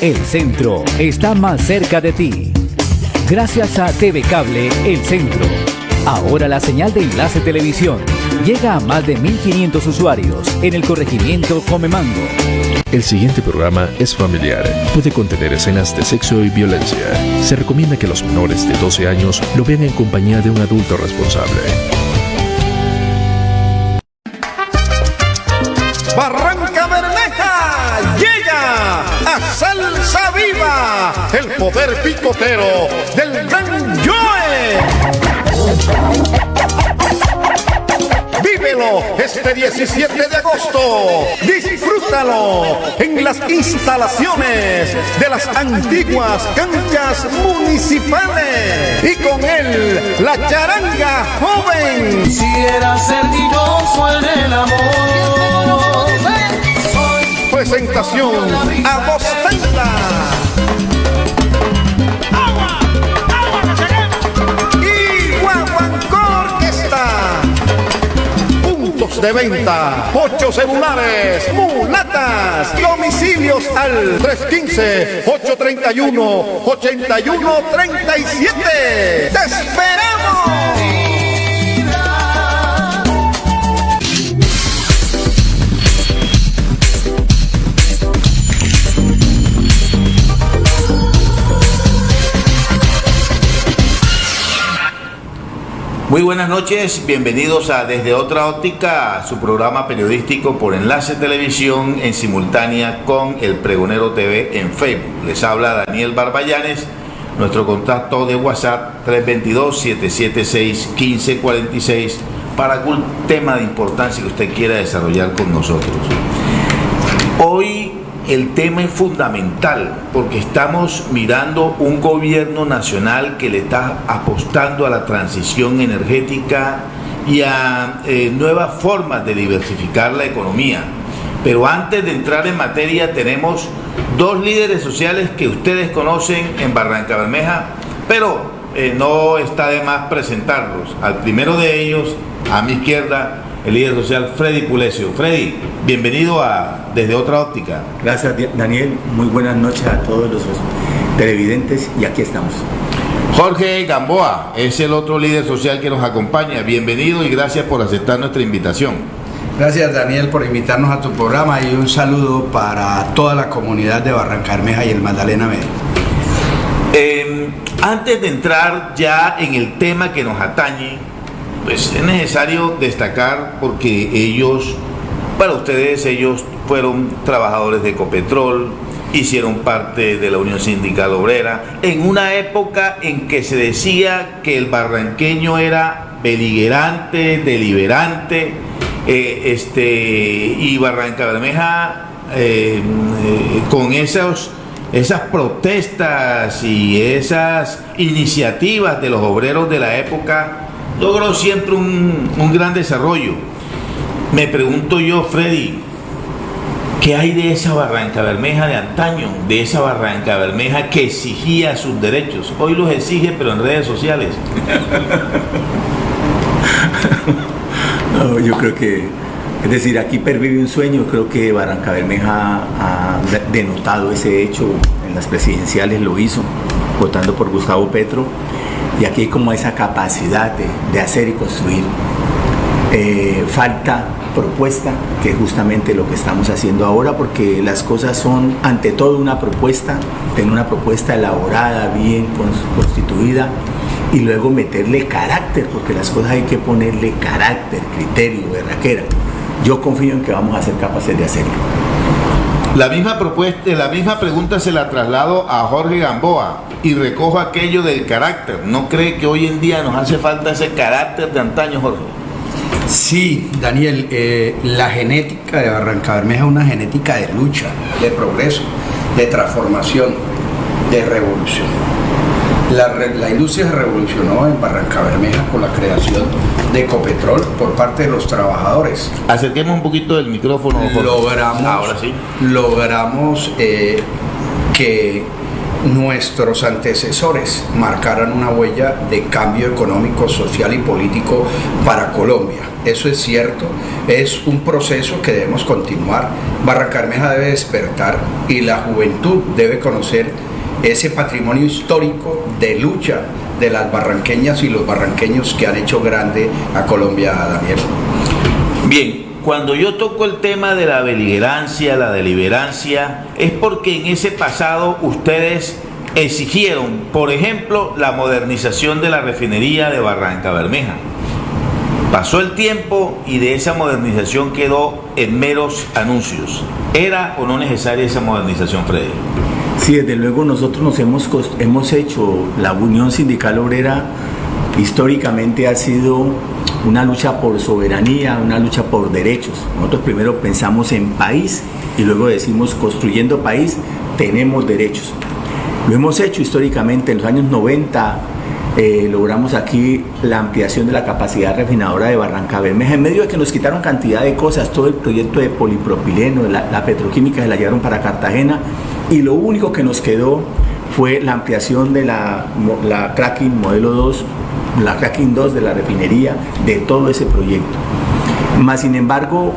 El Centro está más cerca de ti. Gracias a TV Cable El Centro. Ahora la señal de Enlace Televisión llega a más de 1.500 usuarios en el corregimiento Comemango. El siguiente programa es familiar. Puede contener escenas de sexo y violencia. Se recomienda que los menores de 12 años lo vean en compañía de un adulto responsable. Barranca Bermeja llega a Salsa Viva, el poder picotero del gran Joe. Vívelo este 17 de agosto. Disfrútalo en las instalaciones de las antiguas canchas municipales. Y con él, la charanga joven. Quisiera ser dichoso en el amor. Presentación a voz tenda. De venta, 8 celulares, mulatas, domicilios al 315-831-8137. ¡Te esperamos! Muy buenas noches, bienvenidos a Desde Otra Óptica, su programa periodístico por Enlace Televisión en simultánea con El Pregonero TV en Facebook. Les habla Daniel Barbayanes, nuestro contacto de WhatsApp 322-776-1546 para algún tema de importancia que usted quiera desarrollar con nosotros. Hoy el tema es fundamental porque estamos mirando un gobierno nacional que le está apostando a la transición energética y a nuevas formas de diversificar la economía. Pero antes de entrar en materia tenemos dos líderes sociales que ustedes conocen en Barranca Bermeja, pero no está de más presentarlos. Al primero de ellos, a mi izquierda, el líder social Freddy Pulesio. Freddy, bienvenido a Desde Otra Óptica. Gracias, Daniel. Muy buenas noches a todos los televidentes y aquí estamos. Jorge Gamboa es el otro líder social que nos acompaña. Bienvenido y gracias por aceptar nuestra invitación. Gracias, Daniel, por invitarnos a tu programa y un saludo para toda la comunidad de Barranca Bermeja y el Magdalena Medio. Antes de entrar ya en el tema que nos atañe, pues es necesario destacar porque ellos fueron trabajadores de Ecopetrol, hicieron parte de la Unión Sindical Obrera, en una época en que se decía que el barranqueño era beligerante, deliberante, y Barranca Bermeja con esas protestas y esas iniciativas de los obreros de la época logró siempre un gran desarrollo. Me pregunto yo, Freddy, ¿qué hay de esa Barranca Bermeja de antaño? De esa Barranca Bermeja que exigía sus derechos. Hoy los exige, pero en redes sociales. No, yo creo que, es decir, aquí pervive un sueño. Creo que Barranca Bermeja ha denotado ese hecho. En las presidenciales lo hizo, votando por Gustavo Petro. Y aquí hay como esa capacidad de hacer y construir. Falta propuesta, que es justamente lo que estamos haciendo ahora, porque las cosas son ante todo una propuesta, tener una propuesta elaborada, bien constituida, y luego meterle carácter, porque las cosas hay que ponerle carácter, criterio, berraquera. Yo confío en que vamos a ser capaces de hacerlo. La misma pregunta se la traslado a Jorge Gamboa y recojo aquello del carácter. ¿No cree que hoy en día nos hace falta ese carácter de antaño, Jorge? Sí, Daniel, la genética de Barranca Bermeja es una genética de lucha, de progreso, de transformación, de revolución. La industria se revolucionó en Barranca Bermeja con la creación de Ecopetrol por parte de los trabajadores. Acerquemos un poquito del micrófono. Logramos ahora sí. Logramos que nuestros antecesores marcaran una huella de cambio económico, social y político para Colombia. Eso es cierto, es un proceso que debemos continuar. Barranca Bermeja debe despertar y la juventud debe conocer ese patrimonio histórico de lucha de las barranqueñas y los barranqueños que han hecho grande a Colombia, Daniel. Bien, cuando yo toco el tema de la beligerancia, la deliberancia, es porque en ese pasado ustedes exigieron, por ejemplo, la modernización de la refinería de Barranca Bermeja. Pasó el tiempo y de esa modernización quedó en meros anuncios. ¿Era o no necesaria esa modernización, Freddy? Sí, desde luego nosotros hemos hecho, la Unión Sindical Obrera históricamente ha sido una lucha por soberanía, una lucha por derechos. Nosotros primero pensamos en país y luego decimos, construyendo país tenemos derechos. Lo hemos hecho históricamente. En los años 90 logramos aquí la ampliación de la capacidad refinadora de Barranca Bermeja, en medio de que nos quitaron cantidad de cosas. Todo el proyecto de polipropileno, la petroquímica se la llevaron para Cartagena, y lo único que nos quedó fue la ampliación de la cracking modelo 2, la cracking 2 de la refinería, de todo ese proyecto. Más sin embargo,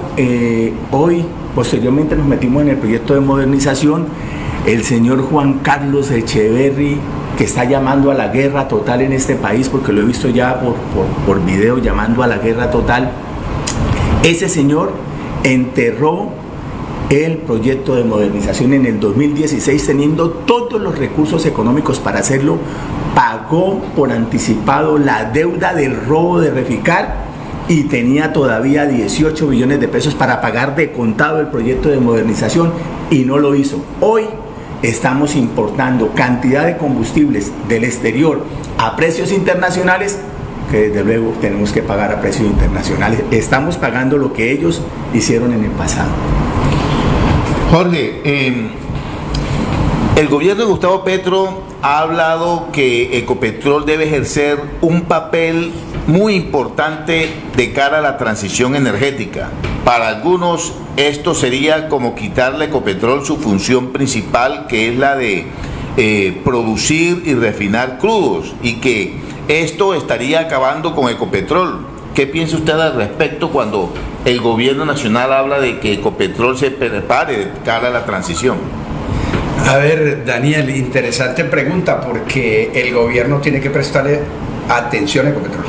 hoy, posteriormente nos metimos en el proyecto de modernización. El señor Juan Carlos Echeverry, que está llamando a la guerra total en este país, porque lo he visto ya por video llamando a la guerra total, ese señor enterró el proyecto de modernización en el 2016, teniendo todos los recursos económicos para hacerlo. Pagó por anticipado la deuda del robo de Reficar y tenía todavía 18 billones de pesos para pagar de contado el proyecto de modernización, y no lo hizo. Hoy estamos importando cantidad de combustibles del exterior a precios internacionales, que desde luego tenemos que pagar a precios internacionales. Estamos pagando lo que ellos hicieron en el pasado. Jorge, el gobierno de Gustavo Petro ha hablado que Ecopetrol debe ejercer un papel muy importante de cara a la transición energética. Para algunos esto sería como quitarle a Ecopetrol su función principal, que es la de producir y refinar crudos, y que esto estaría acabando con Ecopetrol. ¿Qué piensa usted al respecto cuando el gobierno nacional habla de que Ecopetrol se prepare de cara a la transición? A ver, Daniel, interesante pregunta, porque el gobierno tiene que prestarle atención a Ecopetrol.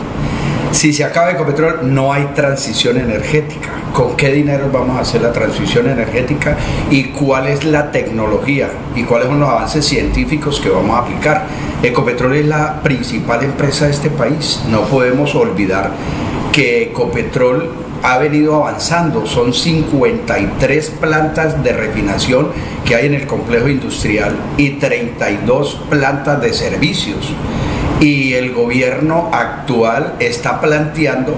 Si se acaba Ecopetrol, no hay transición energética. ¿Con qué dinero vamos a hacer la transición energética? ¿Y cuál es la tecnología? ¿Y cuáles son los avances científicos que vamos a aplicar? Ecopetrol es la principal empresa de este país. No podemos olvidar que Ecopetrol ha venido avanzando. Son 53 plantas de refinación que hay en el complejo industrial y 32 plantas de servicios. Y el gobierno actual está planteando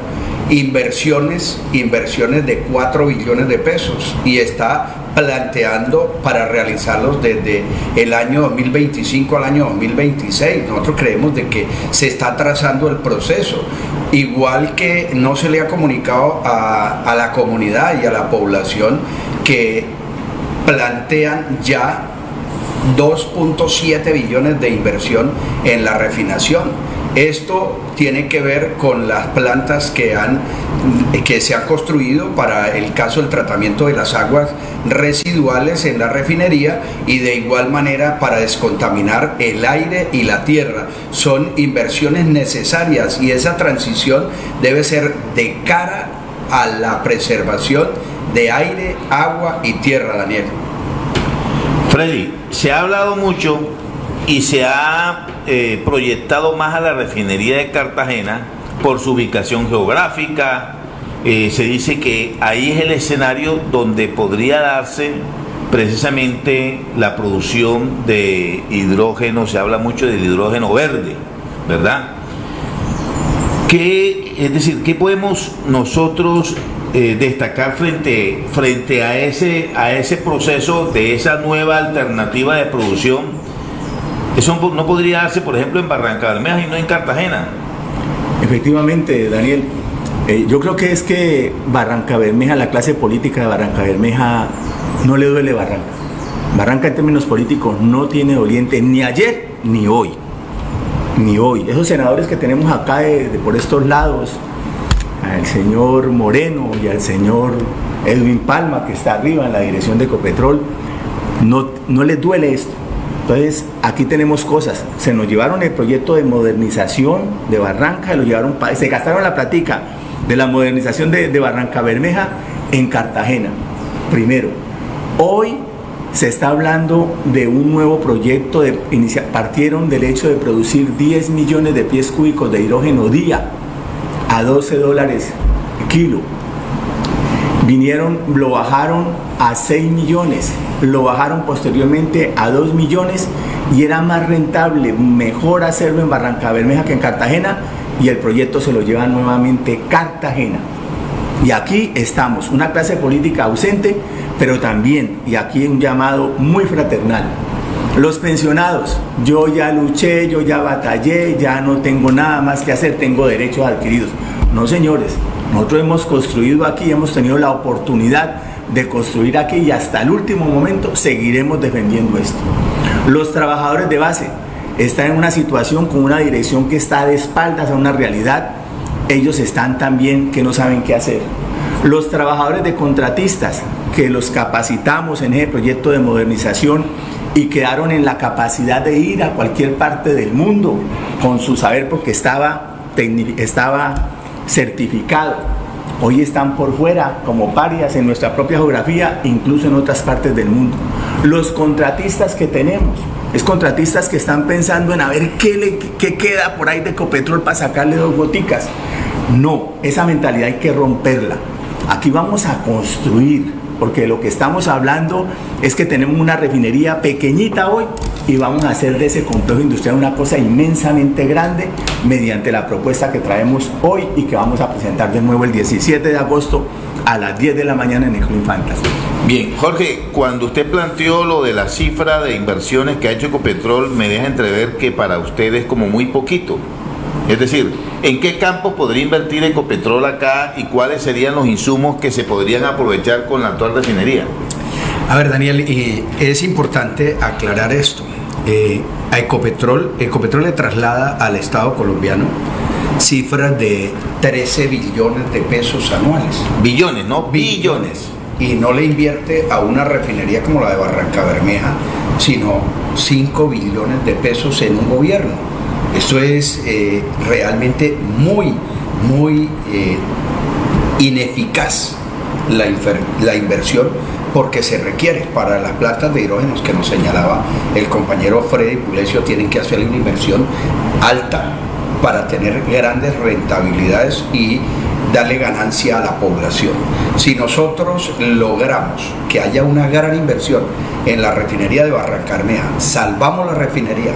inversiones de 4 billones de pesos, y está planteando para realizarlos desde el año 2025 al año 2026. Nosotros creemos de que se está trazando el proceso, igual que no se le ha comunicado a la comunidad y a la población que plantean ya 2.7 billones de inversión en la refinación. Esto tiene que ver con las plantas que se han construido para el caso del tratamiento de las aguas residuales en la refinería, y de igual manera para descontaminar el aire y la tierra. Son inversiones necesarias, y esa transición debe ser de cara a la preservación de aire, agua y tierra, Daniel. Freddy, se ha hablado mucho y se ha proyectado más a la refinería de Cartagena por su ubicación geográfica. Se dice que ahí es el escenario donde podría darse precisamente la producción de hidrógeno. Se habla mucho del hidrógeno verde, ¿verdad? ¿Qué podemos nosotros destacar frente a ese proceso de esa nueva alternativa de producción? Eso no podría darse, por ejemplo, en Barranca Bermeja y no en Cartagena. Efectivamente, Daniel. Yo creo que es que Barranca Bermeja, la clase política de Barranca Bermeja, no le duele Barranca. Barranca en términos políticos no tiene doliente ni ayer ni hoy. Ni hoy. Esos senadores que tenemos acá por estos lados, al señor Moreno y al señor Edwin Palma, que está arriba en la dirección de Ecopetrol, no les duele esto. Entonces, aquí tenemos cosas. Se nos llevaron el proyecto de modernización de Barranca, se gastaron la platica de la modernización de Barranca Bermeja en Cartagena, primero. Hoy se está hablando de un nuevo proyecto, partieron del hecho de producir 10 millones de pies cúbicos de hidrógeno día a $12 kilo. Lo bajaron a 6 millones, lo bajaron posteriormente a 2 millones y era más rentable, mejor hacerlo en Barranca Bermeja que en Cartagena, y el proyecto se lo lleva nuevamente Cartagena. Y aquí estamos, una clase política ausente, pero también, y aquí un llamado muy fraternal. Los pensionados, yo ya luché, yo ya batallé, ya no tengo nada más que hacer, tengo derechos adquiridos. No, señores, nosotros hemos construido aquí, hemos tenido la oportunidad de construir aquí y hasta el último momento seguiremos defendiendo esto. Los trabajadores de base están en una situación con una dirección que está de espaldas a una realidad. Ellos están también que no saben qué hacer. Los trabajadores de contratistas, que los capacitamos en ese proyecto de modernización y quedaron en la capacidad de ir a cualquier parte del mundo con su saber porque estaba certificado. Hoy están por fuera como parias en nuestra propia geografía, incluso en otras partes del mundo. Los contratistas que tenemos, es contratistas que están pensando en a ver qué queda por ahí de Ecopetrol para sacarle 2 goticas. No, esa mentalidad hay que romperla. Aquí vamos a construir, porque lo que estamos hablando es que tenemos una refinería pequeñita hoy y vamos a hacer de ese complejo industrial una cosa inmensamente grande mediante la propuesta que traemos hoy y que vamos a presentar de nuevo el 17 de agosto a las 10 de la mañana en el Club Infantas. Bien, Jorge, cuando usted planteó lo de la cifra de inversiones que ha hecho Ecopetrol, me deja entrever que para usted es como muy poquito. Es decir, ¿en qué campos podría invertir Ecopetrol acá y cuáles serían los insumos que se podrían aprovechar con la actual refinería? A ver, Daniel, es importante aclarar esto. A Ecopetrol le traslada al Estado colombiano cifras de 13 billones de pesos anuales. Billones, ¿no? Billones. Y no le invierte a una refinería como la de Barranca Bermeja, sino 5 billones de pesos en un gobierno. Eso es realmente muy ineficaz la inversión, porque se requiere para las plantas de hidrógenos que nos señalaba el compañero Freddy Pulecio, tienen que hacer una inversión alta para tener grandes rentabilidades y darle ganancia a la población. Si nosotros logramos que haya una gran inversión en la refinería de Barranca Bermeja, salvamos la refinería,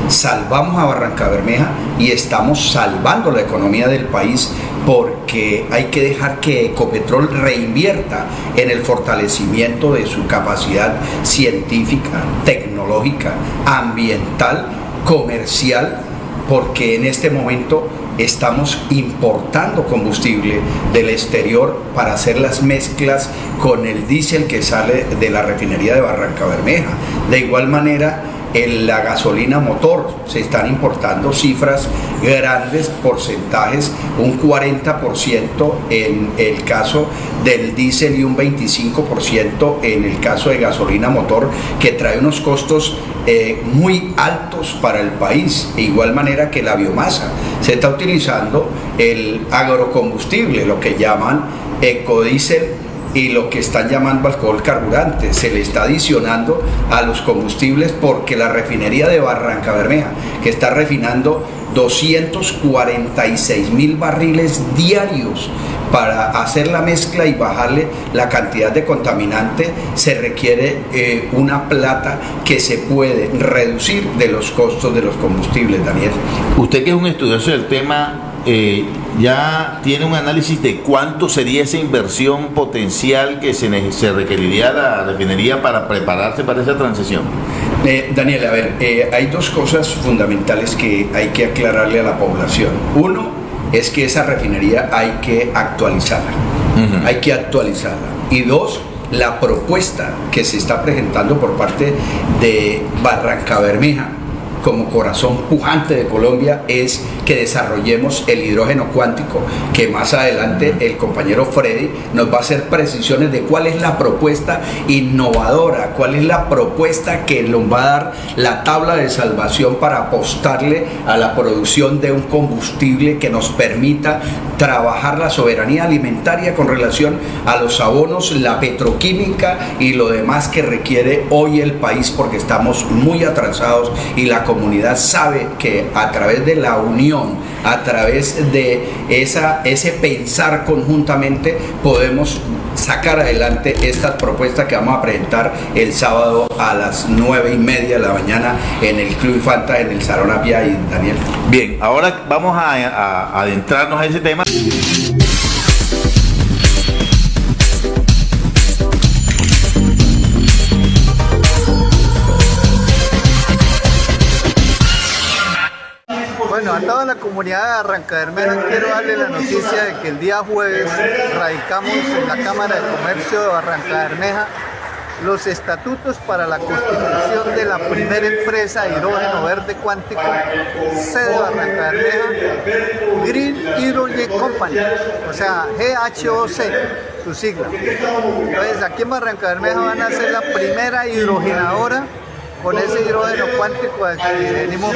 salvamos a Barranca Bermeja y estamos salvando la economía del país, porque hay que dejar que Ecopetrol reinvierta en el fortalecimiento de su capacidad científica, tecnológica, ambiental, comercial, porque en este momento estamos importando combustible del exterior para hacer las mezclas con el diésel que sale de la refinería de Barranca Bermeja. De igual manera, en la gasolina motor se están importando cifras grandes, porcentajes, un 40% en el caso del diésel y un 25% en el caso de gasolina motor, que trae unos costos muy altos para el país. De igual manera que la biomasa, se está utilizando el agrocombustible, lo que llaman ecodiesel, y lo que están llamando alcohol carburante, se le está adicionando a los combustibles, porque la refinería de Barranca Bermeja, que está refinando 246.000 barriles diarios para hacer la mezcla y bajarle la cantidad de contaminante, se requiere una plata que se puede reducir de los costos de los combustibles, Daniel. Usted, que es un estudioso del tema, ya tiene un análisis de cuánto sería esa inversión potencial que se requeriría la refinería para prepararse para esa transición. Daniel, a ver, hay dos cosas fundamentales que hay que aclararle a la población. Uno es que esa refinería hay que actualizarla, hay que actualizarla. Y dos, la propuesta que se está presentando por parte de Barrancabermeja como corazón pujante de Colombia es que desarrollemos el hidrógeno cuántico, que más adelante el compañero Freddy nos va a hacer precisiones de cuál es la propuesta innovadora, cuál es la propuesta que nos va a dar la tabla de salvación para apostarle a la producción de un combustible que nos permita trabajar la soberanía alimentaria con relación a los abonos, la petroquímica y lo demás que requiere hoy el país, porque estamos muy atrasados y la comunidad sabe que a través de la unión, a través de ese pensar conjuntamente, podemos sacar adelante estas propuestas que vamos a presentar el sábado a las 9:30 de la mañana en el Club Infanta, en el Salón Apia y Daniel. Bien, ahora vamos a adentrarnos a ese tema. Bueno, a toda la comunidad de Barrancabermeja quiero darle la noticia de que el día jueves radicamos en la Cámara de Comercio de Barrancabermeja los estatutos para la constitución de la primera empresa de hidrógeno verde cuántico, sede de Barrancabermeja, Green Hydrogen Company, o sea, GHOC, su sigla. Entonces, aquí en Barrancabermeja van a ser la primera hidrogenadora con ese hidrógeno cuántico que venimos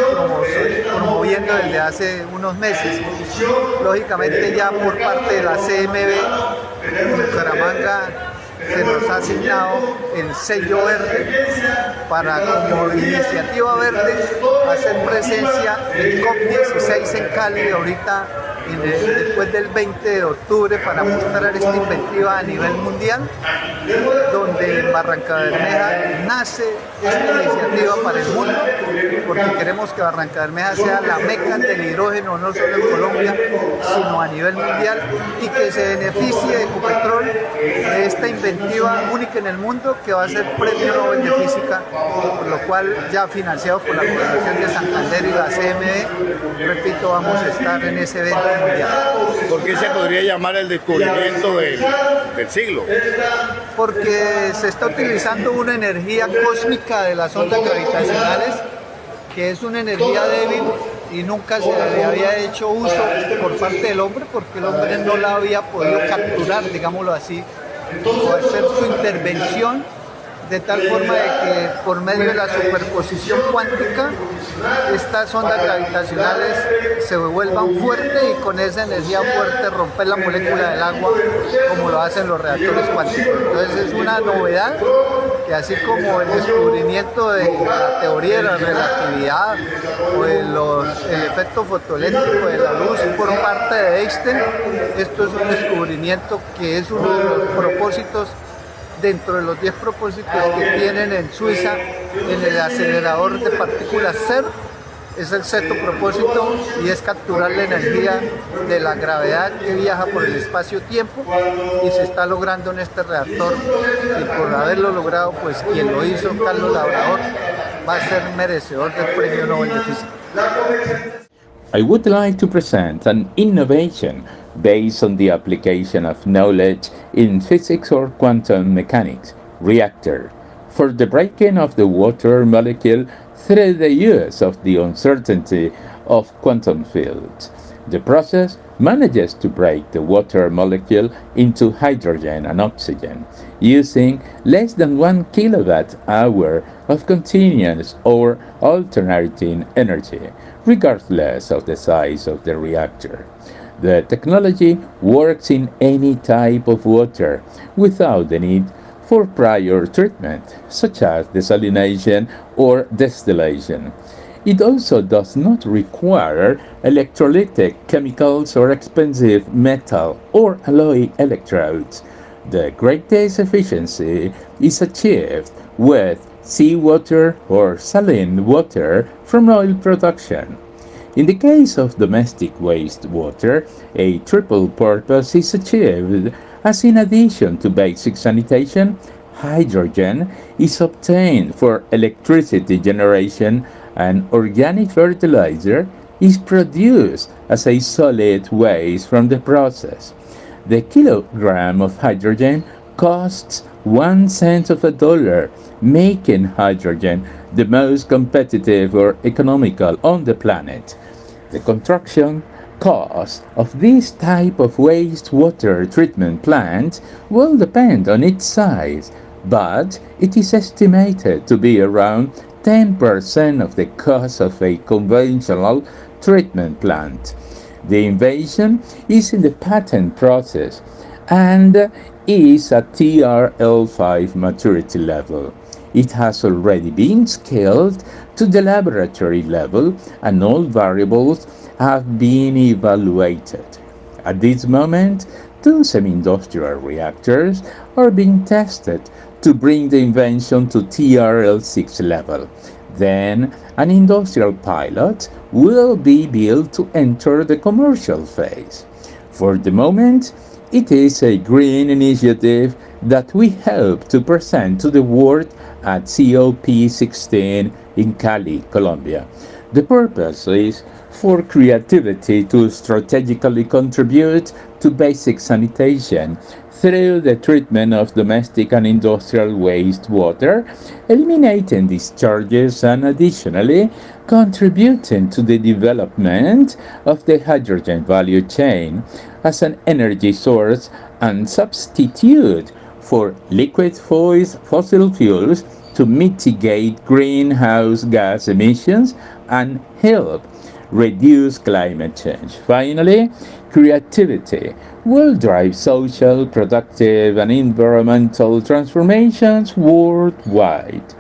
promoviendo desde hace unos meses. Lógicamente ya por parte de la CMB, Bucaramanga se nos ha asignado el sello verde para, como iniciativa verde, hacer presencia en COP16 en Cali ahorita después del 20 de octubre para mostrar esta inventiva a nivel mundial, donde en Barrancabermeja nace esta iniciativa para el mundo, porque queremos que Barrancabermeja sea la meca del hidrógeno, no solo en Colombia, sino a nivel mundial, y que se beneficie de Ecopetrol de esta inventiva única en el mundo, que va a ser Premio Nobel de Física, por lo cual ya financiado por la Corporación de Santander y la CME, repito, vamos a estar en ese evento mundial. ¿Por qué se podría llamar el descubrimiento del siglo? Porque se está utilizando una energía cósmica de las ondas gravitacionales, que es una energía débil y nunca se le había hecho uso por parte del hombre, porque el hombre no la había podido capturar, digámoslo así, o hacer su intervención, de tal forma de que por medio de la superposición cuántica estas ondas gravitacionales se vuelvan fuertes y con esa energía fuerte romper la molécula del agua como lo hacen los reactores cuánticos. Entonces es una novedad que, así como el descubrimiento de la teoría de la relatividad o el efecto fotoeléctrico de la luz por parte de Einstein, esto es un descubrimiento que es uno de los propósitos dentro de los 10 propósitos que tienen en Suiza en el acelerador de partículas CERN. Es el sexto propósito y es capturar la energía de la gravedad que viaja por el espacio-tiempo, y se está logrando en este reactor, y por haberlo logrado, pues quien lo hizo, Carlos Labrador, va a ser merecedor del Premio Nobel de Física. I would like to present an innovation based on the application of knowledge in physics or quantum mechanics, reactor, for the breaking of the water molecule through the use of the uncertainty of quantum fields. The process manages to break the water molecule into hydrogen and oxygen using less than 1 kilowatt-hour of continuous or alternating energy, regardless of the size of the reactor. The technology works in any type of water without the need for prior treatment, such as desalination or distillation. It also does not require electrolytic chemicals or expensive metal or alloy electrodes. The greatest efficiency is achieved with seawater or saline water from oil production. In the case of domestic wastewater, a triple purpose is achieved, as in addition to basic sanitation, hydrogen is obtained for electricity generation and organic fertilizer is produced as a solid waste from the process. The kilogram of hydrogen costs 1 cent of a dollar, making hydrogen the most competitive or economical on the planet. The construction cost of this type of wastewater treatment plant will depend on its size, but it is estimated to be around 10% of the cost of a conventional treatment plant. The invention is in the patent process and is at TRL5 maturity level. It has already been scaled to the laboratory level and all variables have been evaluated. At this moment, 2 semi-industrial reactors are being tested to bring the invention to TRL6 level. Then, an industrial pilot will be built to enter the commercial phase. For the moment, it is a green initiative that we hope to present to the world at COP16 in Cali, Colombia. The purpose is for creativity to strategically contribute to basic sanitation through the treatment of domestic and industrial wastewater, eliminating discharges and additionally contributing to the development of the hydrogen value chain as an energy source and substitute for liquid fossil fuels to mitigate greenhouse gas emissions and help reduce climate change. Finally, creativity will drive social, productive, and environmental transformations worldwide,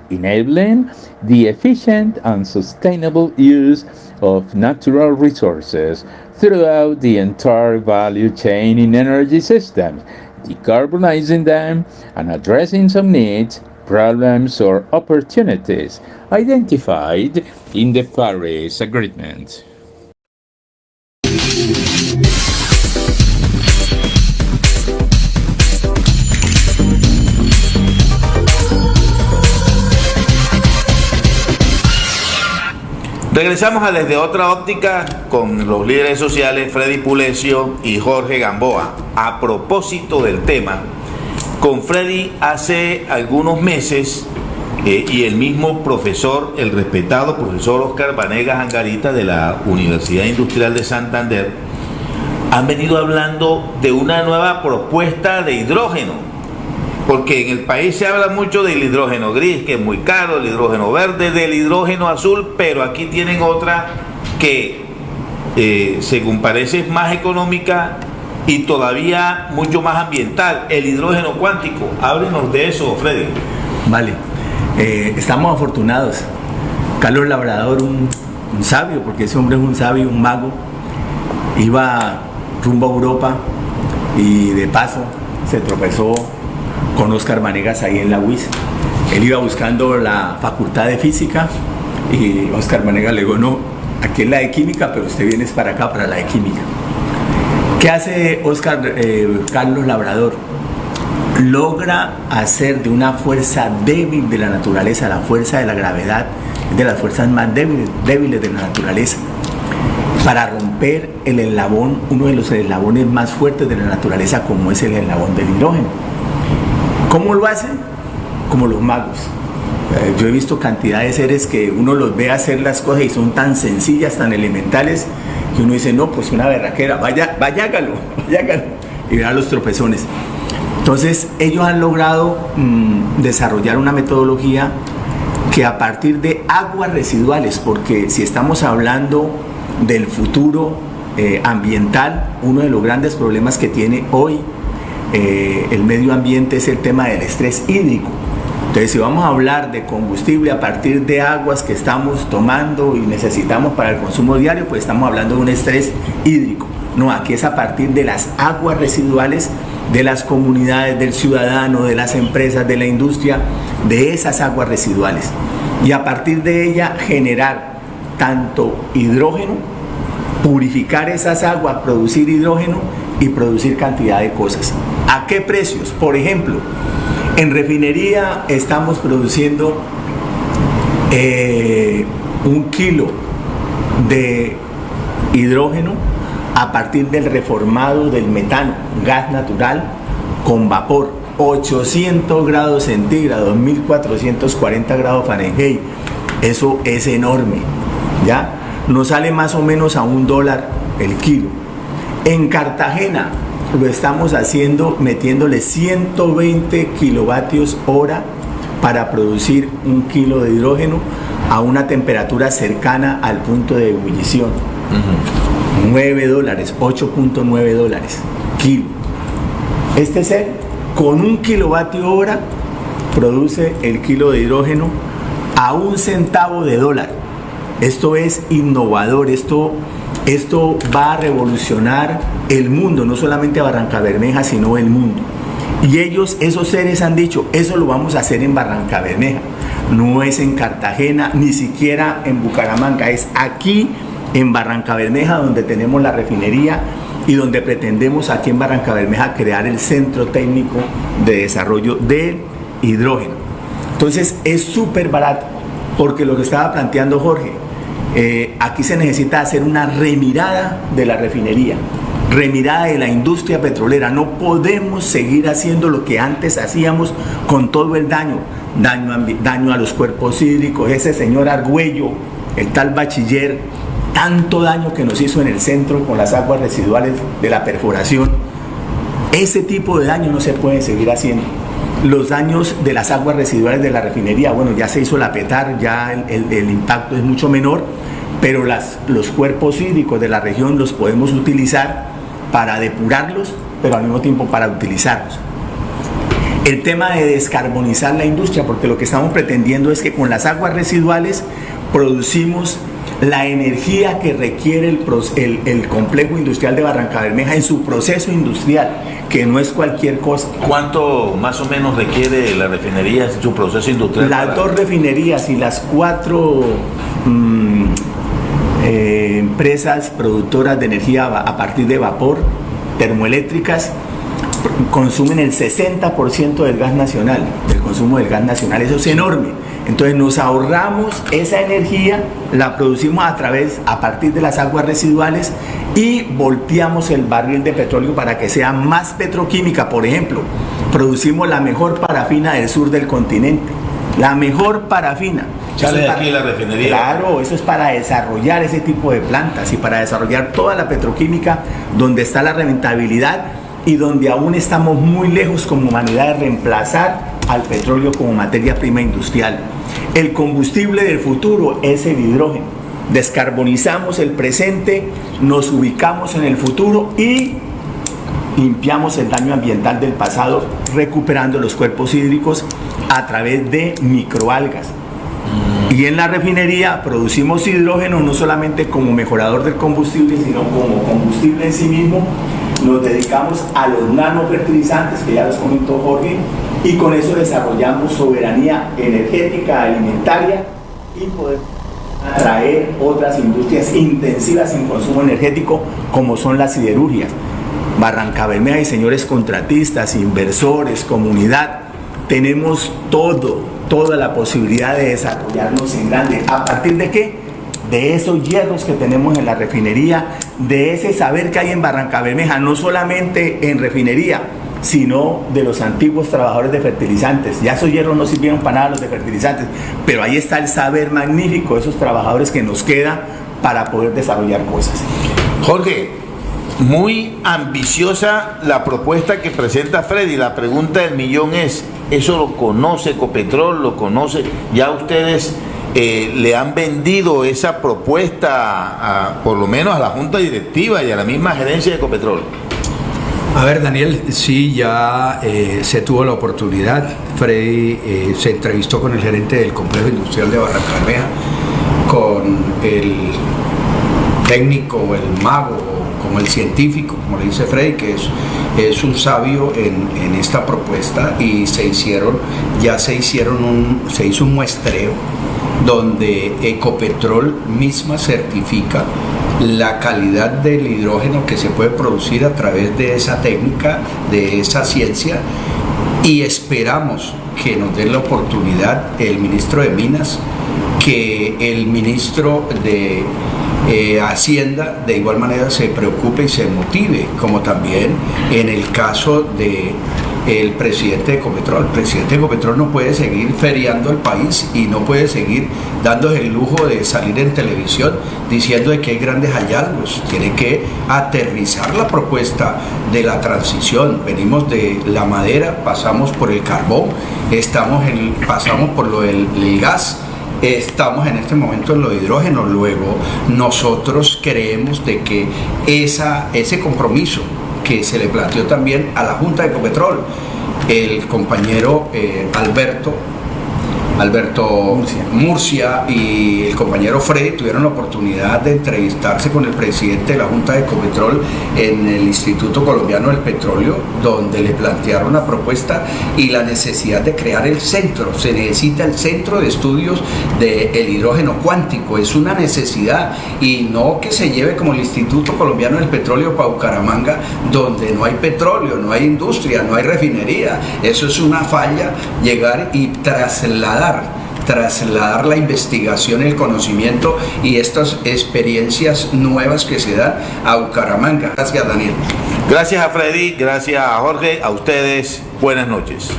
enabling the efficient and sustainable use of natural resources throughout the entire value chain in energy systems, decarbonizing them and addressing some needs, problems, or opportunities identified in the Paris Agreement. Regresamos a Desde Otra Óptica con los líderes sociales Freddy Pulesio y Jorge Gamboa. A propósito del tema, con Freddy hace algunos meses y el mismo profesor, el respetado profesor Oscar Vanegas Angarita de la Universidad Industrial de Santander, han venido hablando de una nueva propuesta de hidrógeno, porque en el país se habla mucho del hidrógeno gris, que es muy caro, el hidrógeno verde, del hidrógeno azul, pero aquí tienen otra que según parece es más económica y todavía mucho más ambiental, el hidrógeno cuántico. Háblenos de eso, Freddy. Vale, estamos afortunados. Carlos Labrador, un sabio, porque ese hombre es un sabio, un mago, iba rumbo a Europa y de paso se tropezó con Oscar Vanegas ahí en la UIS. Él iba buscando la facultad de física y Oscar Vanegas le dijo, no, aquí es la de química, pero usted viene para acá, para la de química. ¿Qué hace Carlos Labrador? Logra hacer de una fuerza débil de la naturaleza, la fuerza de la gravedad, de las fuerzas más débiles de la naturaleza, para romper el eslabón, uno de los eslabones más fuertes de la naturaleza, como es el eslabón del hidrógeno. ¿Cómo lo hacen? Como los magos. Yo he visto cantidad de seres que uno los ve hacer las cosas y son tan sencillas, tan elementales, que uno dice, no, pues una berraquera, vaya, hágalo, y verá los tropezones. Entonces, ellos han logrado desarrollar una metodología que a partir de aguas residuales, porque si estamos hablando del futuro ambiental, uno de los grandes problemas que tiene hoy el medio ambiente es el tema del estrés hídrico. Entonces, si vamos a hablar de combustible a partir de aguas que estamos tomando y necesitamos para el consumo diario, pues estamos hablando de un estrés hídrico. No, aquí es a partir de las aguas residuales de las comunidades, del ciudadano, de las empresas, de la industria, de esas aguas residuales. Y a partir de ella generar tanto hidrógeno, purificar esas aguas, producir hidrógeno y producir cantidad de cosas. ¿A qué precios? Por ejemplo, en refinería estamos produciendo 1 kilo de hidrógeno a partir del reformado del metano, gas natural con vapor 800 grados centígrados, 1440 grados Fahrenheit. Eso es enorme, ¿ya? Nos sale más o menos a $1 el kilo. En Cartagena lo estamos haciendo metiéndole 120 kilovatios hora para producir 1 kilo de hidrógeno a una temperatura cercana al punto de ebullición. $9, $8.9 kilo. Este ser con 1 kilovatio hora produce el kilo de hidrógeno a 1 centavo de dólar. Esto es innovador, esto va a revolucionar el mundo, no solamente a Barrancabermeja, sino el mundo. Y esos seres han dicho, eso lo vamos a hacer en Barrancabermeja, no es en Cartagena, ni siquiera en Bucaramanga, es aquí en Barrancabermeja donde tenemos la refinería y donde pretendemos aquí en Barrancabermeja crear el Centro Técnico de Desarrollo de Hidrógeno. Entonces es súper barato, porque lo que estaba planteando Jorge, aquí se necesita hacer una remirada de la refinería, remirada de la industria petrolera. No podemos seguir haciendo lo que antes hacíamos con todo el daño a los cuerpos hídricos. Ese señor Argüello, el tal bachiller, tanto daño que nos hizo en el centro con las aguas residuales de la perforación. Ese tipo de daño no se puede seguir haciendo. Los daños de las aguas residuales de la refinería, bueno, ya se hizo la PETAR, ya el impacto es mucho menor, pero los cuerpos hídricos de la región los podemos utilizar para depurarlos, pero al mismo tiempo para utilizarlos. El tema de descarbonizar la industria, porque lo que estamos pretendiendo es que con las aguas residuales producimos la energía que requiere el complejo industrial de Barrancabermeja en su proceso industrial, que no es cualquier cosa. ¿Cuánto más o menos requiere la refinería en su proceso industrial? Las 2 refinerías y las 4 empresas productoras de energía a partir de vapor, termoeléctricas, consumen el 60% del gas nacional, del consumo del gas nacional. Eso es enorme. Entonces nos ahorramos esa energía, la producimos a partir de las aguas residuales y volteamos el barril de petróleo para que sea más petroquímica. Por ejemplo, producimos la mejor parafina del sur del continente, la mejor parafina. ¿Sale de aquí la refinería? Claro, eso es para desarrollar ese tipo de plantas y para desarrollar toda la petroquímica donde está la rentabilidad y donde aún estamos muy lejos como humanidad de reemplazar al petróleo como materia prima industrial. El combustible del futuro es el hidrógeno. Descarbonizamos el presente, nos ubicamos en el futuro y limpiamos el daño ambiental del pasado, recuperando los cuerpos hídricos a través de microalgas. Y en la refinería producimos hidrógeno no solamente como mejorador del combustible, sino como combustible en sí mismo. Nos dedicamos a los nanofertilizantes, que ya los comentó Jorge, y con eso desarrollamos soberanía energética, alimentaria, y poder atraer otras industrias intensivas en consumo energético, como son las siderurgias. Barrancabermeja y señores contratistas, inversores, comunidad, tenemos toda la posibilidad de desarrollarnos en grande. ¿A partir de qué? De esos hierros que tenemos en la refinería, de ese saber que hay en Barrancabermeja, no solamente en refinería, sino de los antiguos trabajadores de fertilizantes. Ya esos hierros no sirvieron para nada los de fertilizantes, pero ahí está el saber magnífico de esos trabajadores que nos queda para poder desarrollar cosas. Jorge, muy ambiciosa la propuesta que presenta Freddy. La pregunta del millón es, ¿eso lo conoce Ecopetrol? ¿Lo conoce? ¿Ya ustedes le han vendido esa propuesta por lo menos a la junta directiva y a la misma gerencia de Ecopetrol? A ver, Daniel, sí, ya se tuvo la oportunidad. Freddy se entrevistó con el gerente del complejo industrial de Barrancabermeja, con el técnico, el mago, como el científico, como le dice Freddy, que es un sabio en esta propuesta, y se hizo un muestreo donde Ecopetrol misma certifica la calidad del hidrógeno que se puede producir a través de esa técnica, de esa ciencia, y esperamos que nos den la oportunidad el ministro de Minas, que el ministro de Hacienda de igual manera se preocupe y se motive, como también en el caso de el presidente de Ecopetrol. El presidente de Ecopetrol no puede seguir feriando el país y no puede seguir dándose el lujo de salir en televisión diciendo de que hay grandes hallazgos. Tiene que aterrizar la propuesta de la transición. Venimos de la madera, pasamos por el carbón, pasamos por lo del gas, estamos en este momento en lo de hidrógeno. Luego nosotros creemos de que ese compromiso que se le planteó también a la Junta de Ecopetrol, el compañero Alberto Murcia y el compañero Freddy tuvieron la oportunidad de entrevistarse con el presidente de la Junta de Ecopetrol en el Instituto Colombiano del Petróleo, donde le plantearon una propuesta y la necesidad de crear el centro. Se necesita el centro de estudios del hidrógeno cuántico, es una necesidad, y no que se lleve como el Instituto Colombiano del Petróleo para Bucaramanga, donde no hay petróleo, no hay industria, no hay refinería. Eso es una falla, llegar y trasladar la investigación, el conocimiento y estas experiencias nuevas que se dan a Bucaramanga. Gracias, Daniel. Gracias a Freddy, gracias a Jorge, a ustedes, buenas noches.